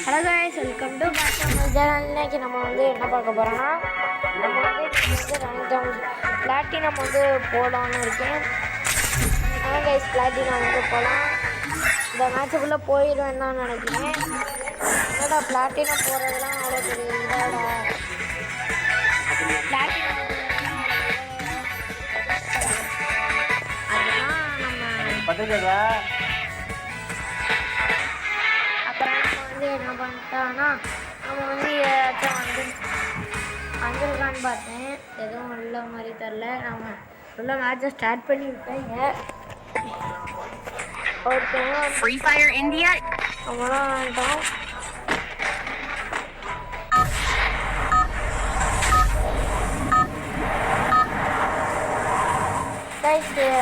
Hello guys, welcome to back to my channel. இன்னைக்கு நம்ம என்ன பார்க்க போகிறோம்னா, நம்ம பிளாட்டினம் போடலான்னு இருக்கேன். ஆனால் கைஸ், பிளாட்டினம் போகலாம். இந்த மேட்சுக்குள்ளே போயிடுவேன் தான் நினைக்கிறேன். என்னடா பிளாட்டினம் போகிறதுலாம் அவ்வளோ பெரிய இதாடா. பிளாட்டினம் அதெல்லாம் என்ன பண்ணிட்டான்னா, நம்ம ஏதாச்சும் வந்துருக்கான்னு பார்த்தேன். எதுவும் உள்ள மாதிரி தெரில. நம்ம உள்ள மேட்சை ஸ்டார்ட் பண்ணி விட்டாங்க. ஒருத்தவங்க ஃப்ரீ ஃபயர் இந்தியா நம்மளாம் வந்துட்டோம்.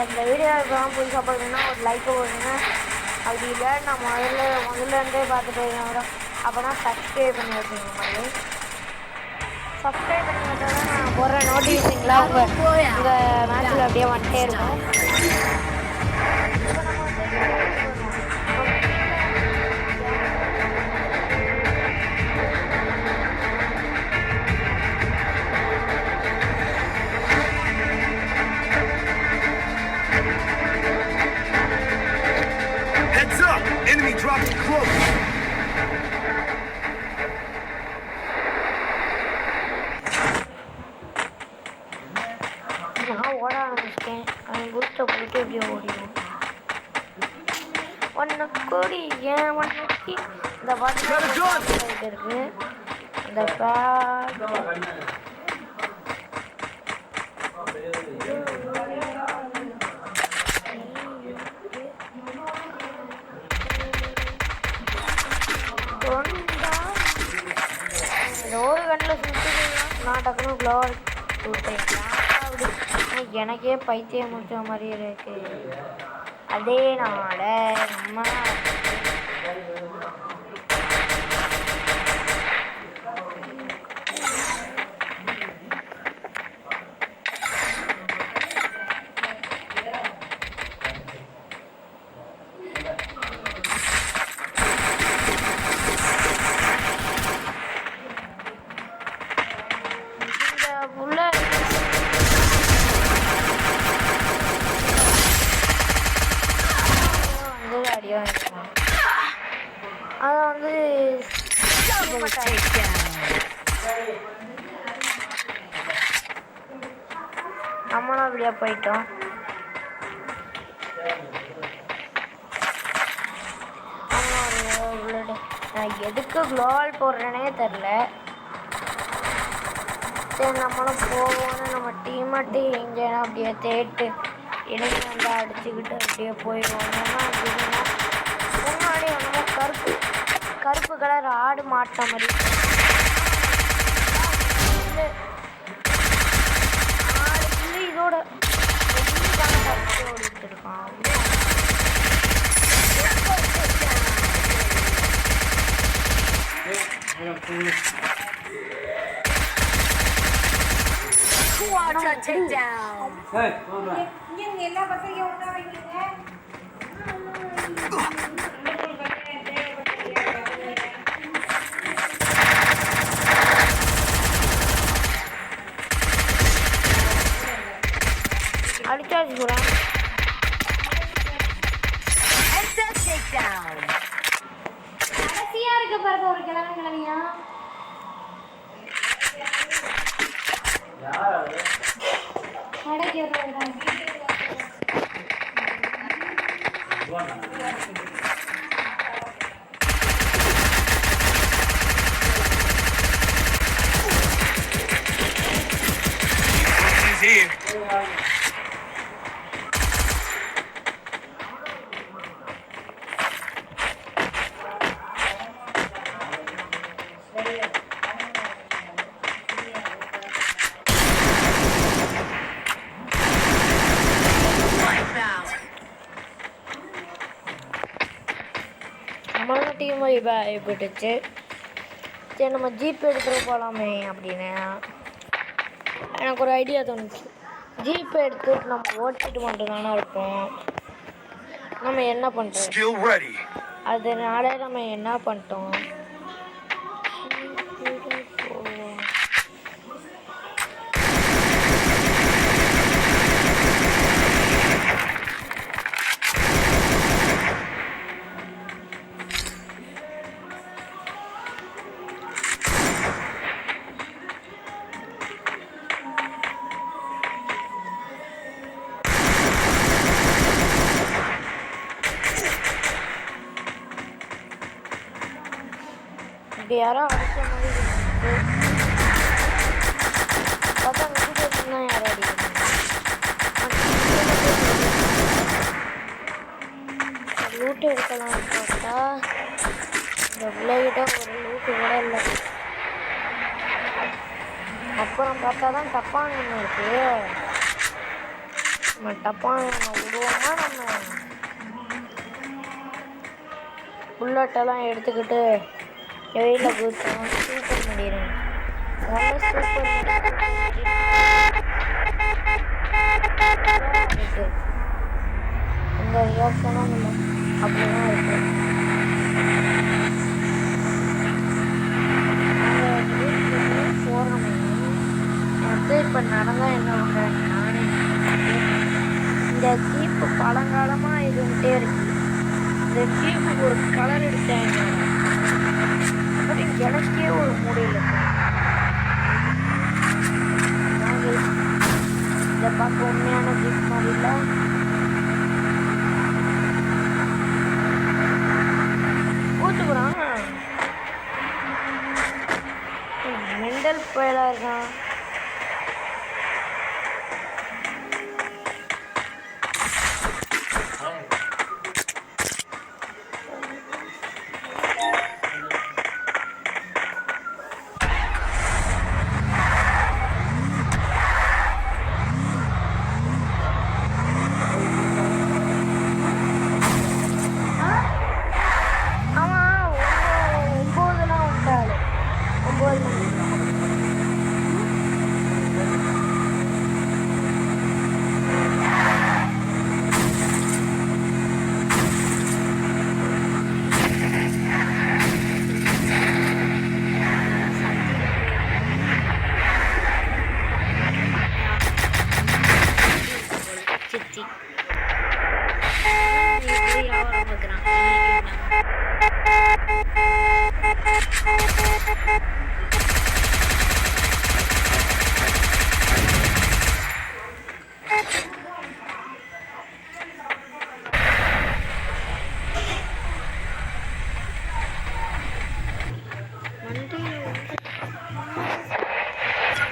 இந்த வீடியோ இப்போலாம் புதுசாக போடுறேன்னா ஒரு லைக் போடுங்க. அப்படி இல்லை, நான் முதல்லேருந்தே பார்த்துட்டு இருக்கேன். அப்போனா சப்ஸ்கிரைப் பண்ணி வச்சுங்க. மாதிரி சப்ஸ்கிரைப் பண்ணி வச்சா தான் நான் போடுற நோட்டிஃபிகேஷன்லாம் இந்த மேட்ச்சில் அப்படியே வந்துட்டே இருக்கும். Enemy dropping close. நான் ஓட ஆரம்பிச்சிட்டேன். அவன் பூஸ்ட்டை போட்டு எப்படியோ ஓடிடும். ஒன்று கோடி ஏன் ஒன்றுக்கு இந்த பாட்டு இருக்கு. இந்த ஒரு கண்ணில் சுற்றுலாம் நான் டக்குனு க்ளோவர் சுட்டேன். அப்படி எனக்கே பைத்தியம் முடிச்ச மாதிரி இருக்கு. அதே நாள நம்ம அதை நம்மளும் அப்படியே போயிட்டோம். நான் எதுக்கு க்ளோவால் போடுறேனே தெரில. சரி, நம்மளும் போவோன்னு நம்ம டீமாட்டி எங்கேனா அப்படியே தேட்டு இடையே வந்து அடிச்சுக்கிட்டு அப்படியே போயிடுவோம். அப்படின்னா முன்னாடி என்னமோ கருப்பு கலர் ஆடு மாட்ட மாதிரி ஆடு இதோட ஓடிட்டு இருக்கான். எல்லா பசங்க ஒண்ணா வைக்கீங்க. அடிச்சாச்சு கூட கடைசியா இருக்க பாருங்க ஒரு கிழமையா. நம்மளோட டீம் போயிட்டுச்சு. சரி, நம்ம ஜீப் எடுத்துகிட்டு போகலாமே அப்படின்னு எனக்கு ஒரு ஐடியா தோணுச்சு. ஜீப் எடுத்துட்டு நம்ம ஓட்டிட்டு மட்டும் தானே இருப்போம். நம்ம என்ன பண்ணுறோம், அதனால நம்ம என்ன பண்ணிட்டோம், இங்கே யாரோ அடிச்ச மாதிரி இருக்கு. பார்த்தா வீடியோ தான் யாரோ அடிக்கிறாங்க. லூட்டு எடுக்கலாம் பார்த்தா இந்த பிள்ளைகிட்ட ஒரு லூட்டு கூட இல்லை. அப்புறம் பார்த்தா தான் டப்பாங்க இருக்கு. நம்ம டப்பாங்க விடுவோமா? நம்ம புல்லட்டெல்லாம் எடுத்துக்கிட்டு வெளியில் குதிச்சோம். சூப்பர் பண்ணிடுறேன். சூப்பர் இருக்கு. எந்த ரியாக்ஷனும் இல்லை. அப்படிதான் இருக்கு. போகிறோம். இப்போ நடந்தால் என்ன பண்ணுறேன் நானே. இந்த ஜீப்பு பழங்காலமாக இருந்துகிட்டே இருக்கு. இந்த ஜீப்புக்கு ஒரு கலர் எடுத்தாங்க. அப்படி எனக்கே ஒரு மூடையில் இதை பார்க்க உண்மையான ஜீப் மாதிரி இல்லை. கூத்துக்குறான் மெண்டல் பயலாக இருக்கான்.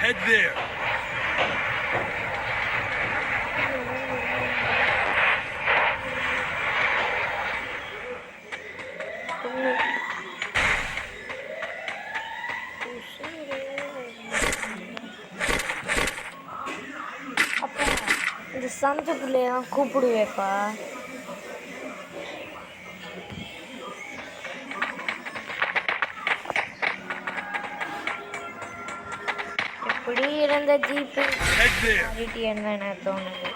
Head there. அப்பா இந்த சந்து பிள்ளையெல்லாம் கூப்பிடுவேப்பா. இப்படி இருந்த ஜீப்பு என்ன தோணுது.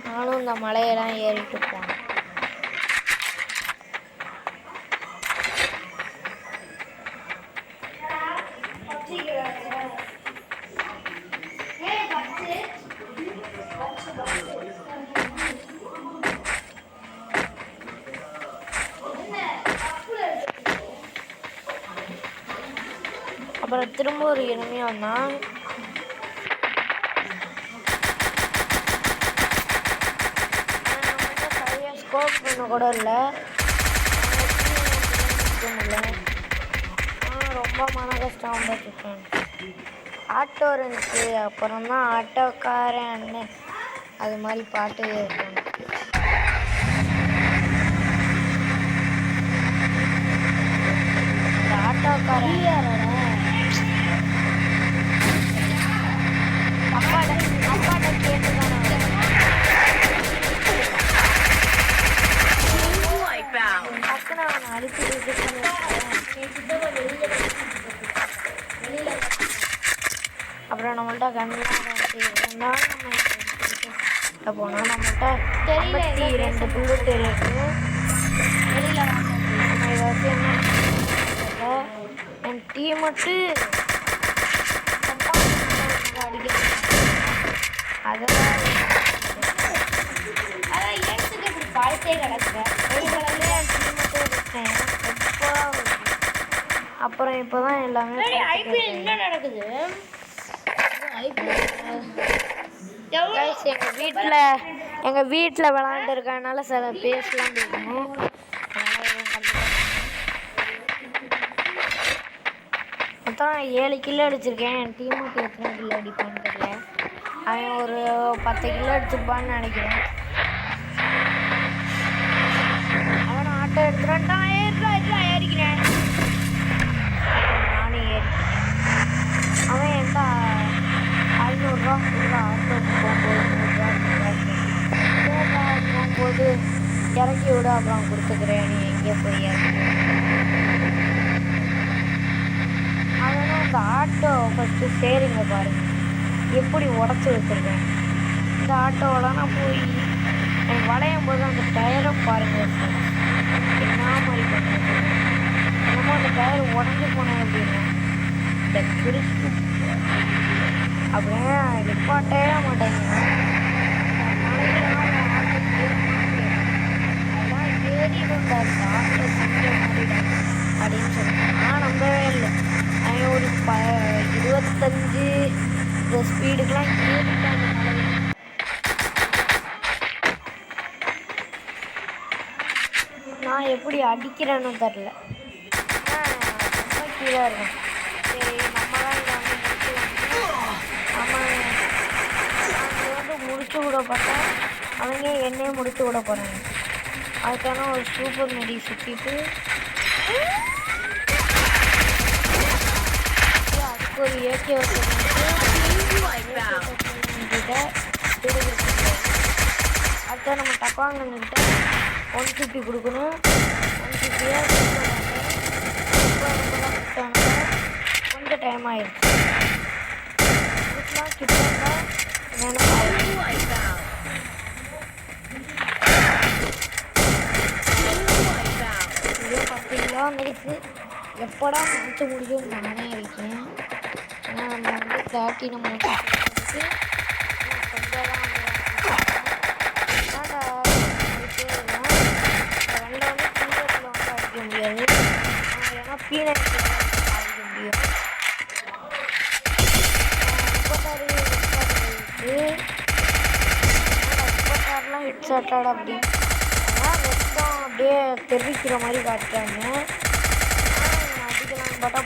நானும் இந்த மலையெல்லாம் ஏறிட்டு போனேன். அப்புறம் திரும்ப ஒரு எனிமி வந்தான். சரியாக ஸ்கோப் பண்ண கூட இல்லை. ரொம்ப மன கஷ்டம் பார்த்துருக்கேன். ஆட்டோ இருந்துச்சு. அப்புறம் தான் ஆட்டோக்காரன் அண்ணன் அது மாதிரி பாட்டு இருக்கணும். இந்த ஆட்டோக்காரன் அப்பாட்ட கேட்டு தான் டக்குன்னு அவனை அடிச்சு அப்புறம் நம்மள்ட்ட கண்ணெலாம் நம்ம போனால் நம்மள்ட்ட 52 புல்லட் இருக்கு. வெளியில் நம்ம ஏதாச்சும் என்ன என் டீம் மட்டும் அடிக்க அதெல்லாம் எடுத்துட்டு இப்படி பழத்தே கிடக்குறேன். என் டீம் மட்டும் இருக்கேன். அப்புறம் இப்போ தான் எல்லாமே ஐபிஎல் என்ன நடக்குது. எங்கள் வீட்டில் விளாண்டுருக்கனால சில பேசலாம் போகணும். அதனால் மொத்தம் 7 கிலோ அடிச்சிருக்கேன். என் டீமுக்கு எத்தனை கிலோ அடிப்பான்னு தெரியல. அவன் ஒரு 10 கிலோ எடுத்துப்பான்னு நினைக்கிறேன். அவனை ஆட்டோ எடுத்துட்டான். ஏறிக்கிறேன். நானே ஏறிக்கிறேன். அவன் என்கிட்ட 500 ரூபா ஃபுல்லாக ஆட்டோக்கு போகும்போது 100 ரூபா போகும்போது இறக்கி விட அப்புறம் கொடுத்துக்கிறேன். நீ எங்கே போய் இறக்கி அவனும் இந்த ஆட்டோ ஃபஸ்ட்டு சரிங்க பாருங்க எப்படி உடச்சி வச்சுருக்கேன். இந்த ஆட்டோவில் நான் போய் எனக்கு வளையும் போது அந்த டயரை பாருங்கள் என்ன மாதிரி பண்ணுறது. என்னமோ அந்த டயர் உடஞ்சி போனேன் அப்படின்னா இந்த கிறுக்கு அப்படியே நிப்பாட்டே மாட்டேங்க. அதெல்லாம் ஏறி வந்தார் ஆட்டோ செஞ்ச மாதிரி அப்படின்னு சொல்லிட்டு நான் நம்பவே இல்லை. அவன் ஒரு 25 இந்த ஸ்பீடுக்கெலாம் ஏறிட்டாங்க. நான் எப்படி அடிக்கிறேன்னு தெரில. ரொம்ப கீழே இருக்கேன். சரி நம்ம தான் இதை வந்து முடிச்சு விட பார்த்தா அவங்க என்னையே முடிச்சு விட போகிறாங்க. அதுக்கான ஒரு சூப்பர் மெடி சுற்றிட்டு அதுக்கு ஒரு ஏகே அடுத்த நம்ம டப்பாங்கிட்ட 150 கொடுக்கணும். 150 கொஞ்சம் டைம் ஆயிடுச்சு. இதுக்கெலாம் கிட்ட இதே 10 கிலோ வந்துடுச்சு. எப்படா முடிச்சு முடியும் நானே இருக்கேன். ஏன்னா நம்ம வந்து 30 நம்ம கொஞ்சம் தான் அடிக்க முடியாது. ஏன்னா பீனட் அடிக்க முடியும். 36 ஹெட் ஷாட்டாக அப்படின்னு ஆனால் ரெண்டும் அப்படியே தெரிவிக்கிற மாதிரி காட்டுறாங்க. அடிக்கலான்னு பார்த்தா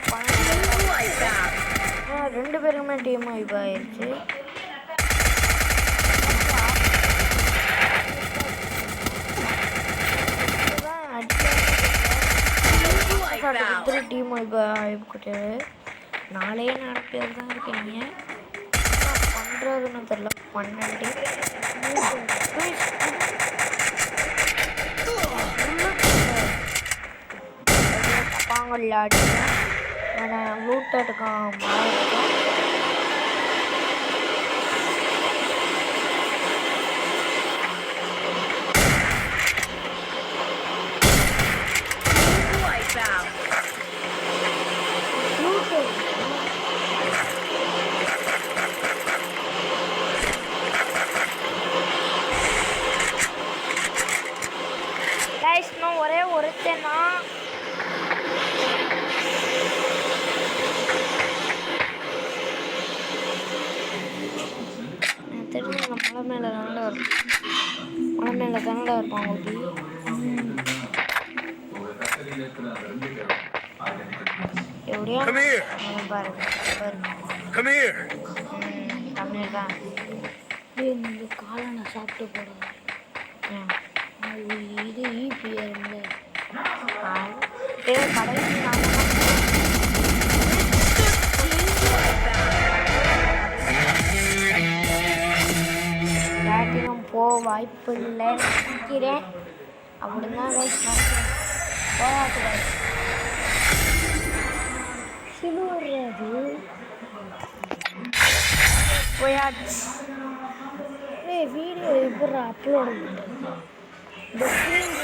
2 பேருக்குமே டீம் வைப் ஆயிடுச்சு. டீம் வைப் ஆகிட்டு 4 பேர் தான் இருக்கீங்க. பண்ணுறதுன்னு தெரில. 12 தப்பாங்கல்ல அடிச்சேன். நான் லூட் எடுக்காம ஒரே ஒருத்தனா தெரிஞ்ச மலை மேலே தானடா இருக்கும். மலை மேலே தானடா இருப்பான் ஓட்டி. எப்படியா பாருங்க தமிழ் தான். இந்த காளானை சாப்பிட்டு போடுவேன். இது ஈபிஆர் கடைசி பிளாட்டினம் போக வாய்ப்பு இல்லைன்னு நினைக்கிறேன். அப்படின்னா போகாது சிலுவது போயாச்சு. வீடியோ எப்படி அப்லோடு பண்ணுறது இந்த ஸ்க்ரீன்